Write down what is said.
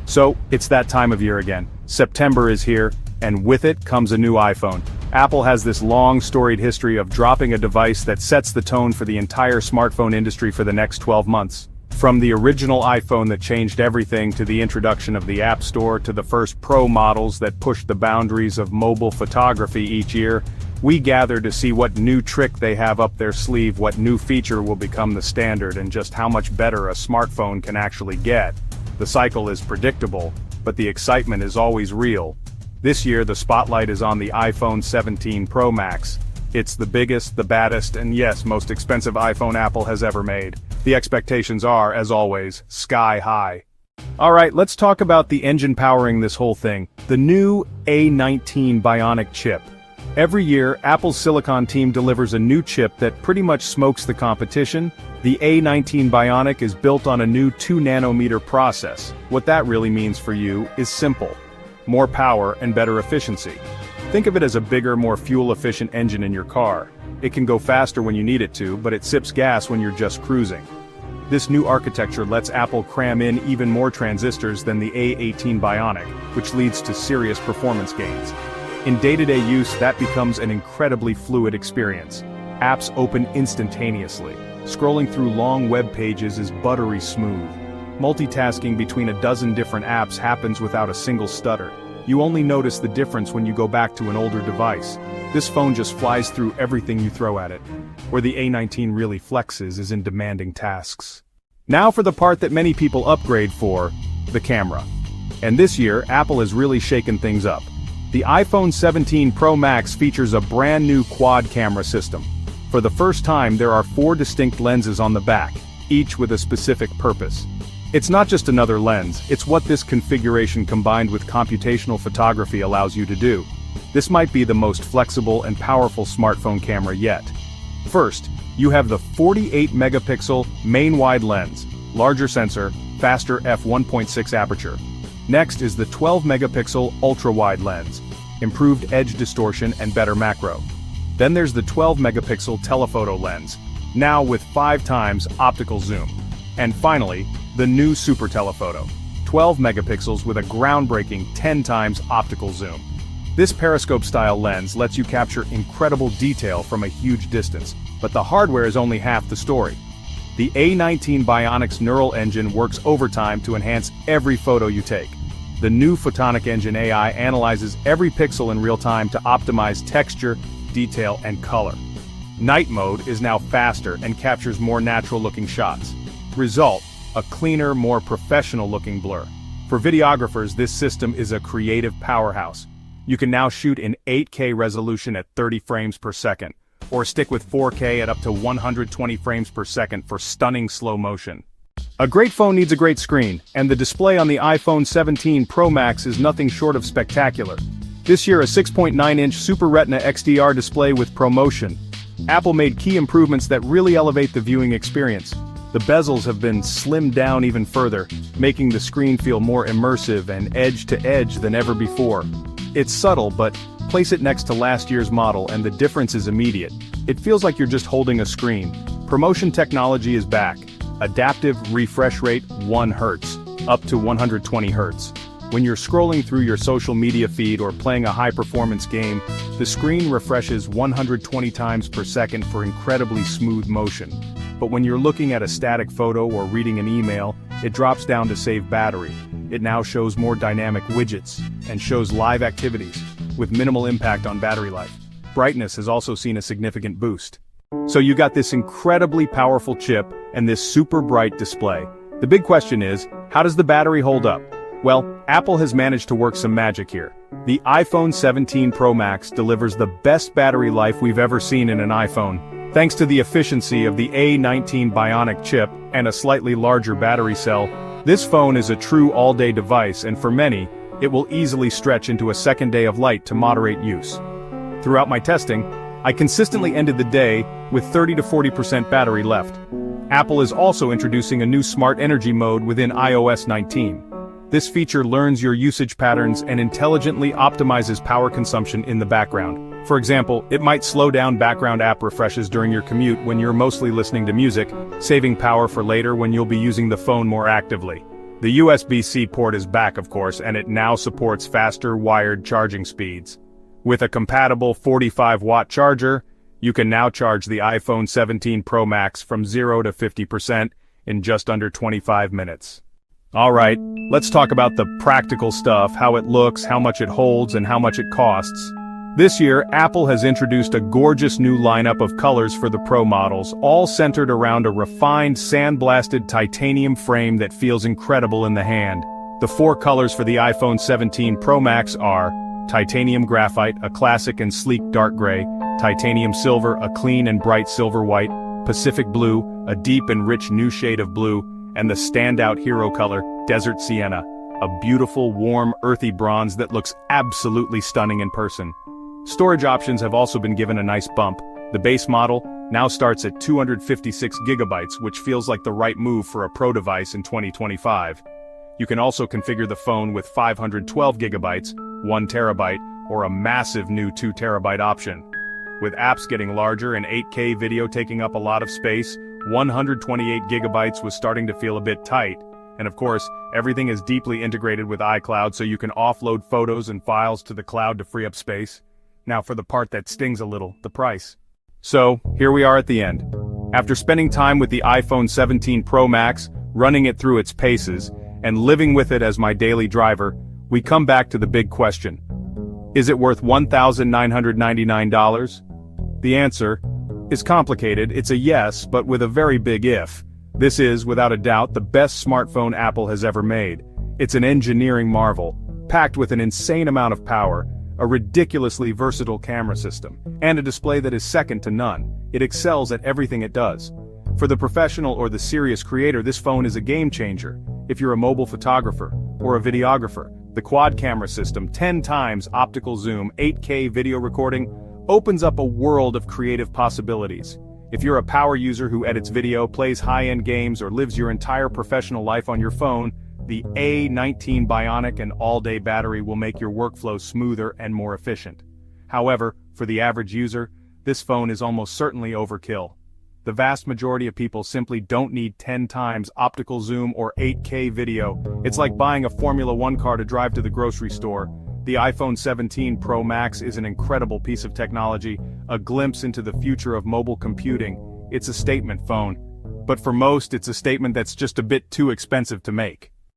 So, it's that time of year again. September is here, and with it comes a new iPhone. Apple has this long storied history of dropping a device that sets the tone for the entire smartphone industry for the next 12 months. From the original iPhone that changed everything to the introduction of the App Store to the first Pro models that pushed the boundaries of mobile photography each year, we gather to see what new trick they have up their sleeve, what new feature will become the standard, and just how much better a smartphone can actually get. The cycle is predictable, but the excitement is always real. This year the spotlight is on the iPhone 17 Pro Max. It's the biggest, the baddest, and yes, most expensive iPhone Apple has ever made. The expectations are, as always, sky high. Alright, let's talk about the engine powering this whole thing. The new A19 Bionic chip. Every year, Apple's Silicon team delivers a new chip that pretty much smokes the competition. The A19 Bionic is built on a new 2nm process. What that really means for you is simple. More power and better efficiency. Think of it as a bigger, more fuel-efficient engine in your car. It can go faster when you need it to, but it sips gas when you're just cruising. This new architecture lets Apple cram in even more transistors than the A18 Bionic, which leads to serious performance gains. In day-to-day use, that becomes an incredibly fluid experience. Apps open instantaneously. Scrolling through long web pages is buttery smooth. Multitasking between a dozen different apps happens without a single stutter. You only notice the difference when you go back to an older device. This phone just flies through everything you throw at it. Where the A19 really flexes is in demanding tasks. Now for the part that many people upgrade for, the camera. And this year, Apple has really shaken things up. The iPhone 17 Pro Max features a brand new quad camera system. For the first time, there are 4 distinct lenses on the back, each with a specific purpose. It's not just another lens, it's what this configuration combined with computational photography allows you to do. This might be the most flexible and powerful smartphone camera yet. First, you have the 48-megapixel main wide lens, larger sensor, faster f1.6 aperture. Next is the 12-megapixel ultra-wide lens, improved edge distortion and better macro. Then there's the 12-megapixel telephoto lens, now with 5 times optical zoom. And finally, the new super telephoto, 12 megapixels with a groundbreaking 10 times optical zoom. This periscope-style lens lets you capture incredible detail from a huge distance, but the hardware is only half the story. The A19 Bionic's neural engine works overtime to enhance every photo you take. The new Photonic Engine AI analyzes every pixel in real time to optimize texture, detail, and color. Night mode is now faster and captures more natural-looking shots. Result, a cleaner, more professional-looking blur. For videographers, this system is a creative powerhouse. You can now shoot in 8K resolution at 30 frames per second, or stick with 4K at up to 120 frames per second for stunning slow motion. A great phone needs a great screen, and the display on the iPhone 17 Pro Max is nothing short of spectacular. This year, a 6.9-inch Super Retina XDR display with ProMotion. Apple made key improvements that really elevate the viewing experience. The bezels have been slimmed down even further, making the screen feel more immersive and edge-to-edge than ever before. It's subtle, but place it next to last year's model and the difference is immediate. It feels like you're just holding a screen. ProMotion technology is back. Adaptive refresh rate 1 Hz, up to 120 Hz. When you're scrolling through your social media feed or playing a high-performance game, the screen refreshes 120 times per second for incredibly smooth motion. But when you're looking at a static photo or reading an email, it drops down to save battery. It now shows more dynamic widgets and shows live activities, with minimal impact on battery life. Brightness has also seen a significant boost. So you got this incredibly powerful chip and this super bright display. The big question is, how does the battery hold up? Well, Apple has managed to work some magic here. The iPhone 17 Pro Max delivers the best battery life we've ever seen in an iPhone. Thanks to the efficiency of the A19 Bionic chip and a slightly larger battery cell, this phone is a true all-day device, and for many, it will easily stretch into a second day of light to moderate use. Throughout my testing, I consistently ended the day with 30 to 40% battery left. Apple is also introducing a new smart energy mode within iOS 19. This feature learns your usage patterns and intelligently optimizes power consumption in the background. For example, it might slow down background app refreshes during your commute when you're mostly listening to music, saving power for later when you'll be using the phone more actively. The USB-C port is back, of course, and it now supports faster wired charging speeds. With a compatible 45-watt charger, you can now charge the iPhone 17 Pro Max from 0 to 50% in just under 25 minutes. Alright, let's talk about the practical stuff, how it looks, how much it holds, and how much it costs. This year, Apple has introduced a gorgeous new lineup of colors for the Pro models, all centered around a refined sandblasted titanium frame that feels incredible in the hand. The 4 colors for the iPhone 17 Pro Max are titanium graphite, a classic and sleek dark gray, titanium silver, a clean and bright silver white, Pacific blue, a deep and rich new shade of blue, and the standout hero color, desert sienna, a beautiful, warm, earthy bronze that looks absolutely stunning in person. Storage options have also been given a nice bump. The base model now starts at 256 gigabytes, which feels like the right move for a Pro device in 2025. You can also configure the phone with 512 gigabytes, 1 terabyte, or a massive new 2 terabyte option. With apps getting larger and 8K video taking up a lot of space, 128 gigabytes was starting to feel a bit tight. And of course, everything is deeply integrated with iCloud, so you can offload photos and files to the cloud to free up space. Now for the part that stings a little, the price. So, here we are at the end. After spending time with the iPhone 17 Pro Max, running it through its paces, and living with it as my daily driver, we come back to the big question. Is it worth $1,999? The answer is complicated. It's a yes, but with a very big if. This is, without a doubt, the best smartphone Apple has ever made. It's an engineering marvel, packed with an insane amount of power, a ridiculously versatile camera system, and a display that is second to none. It excels at everything it does. For the professional or the serious creator, this phone is a game changer. If you're a mobile photographer or a videographer, the quad camera system, 10 times optical zoom, 8K video recording, opens up a world of creative possibilities. If you're a power user who edits video, plays high-end games, or lives your entire professional life on your phone, the A19 Bionic and all-day battery will make your workflow smoother and more efficient. However, for the average user, this phone is almost certainly overkill. The vast majority of people simply don't need 10 times optical zoom or 8K video. It's like buying a Formula One car to drive to the grocery store. The iPhone 17 Pro Max is an incredible piece of technology, a glimpse into the future of mobile computing. It's a statement phone. But for most, it's a statement that's just a bit too expensive to make.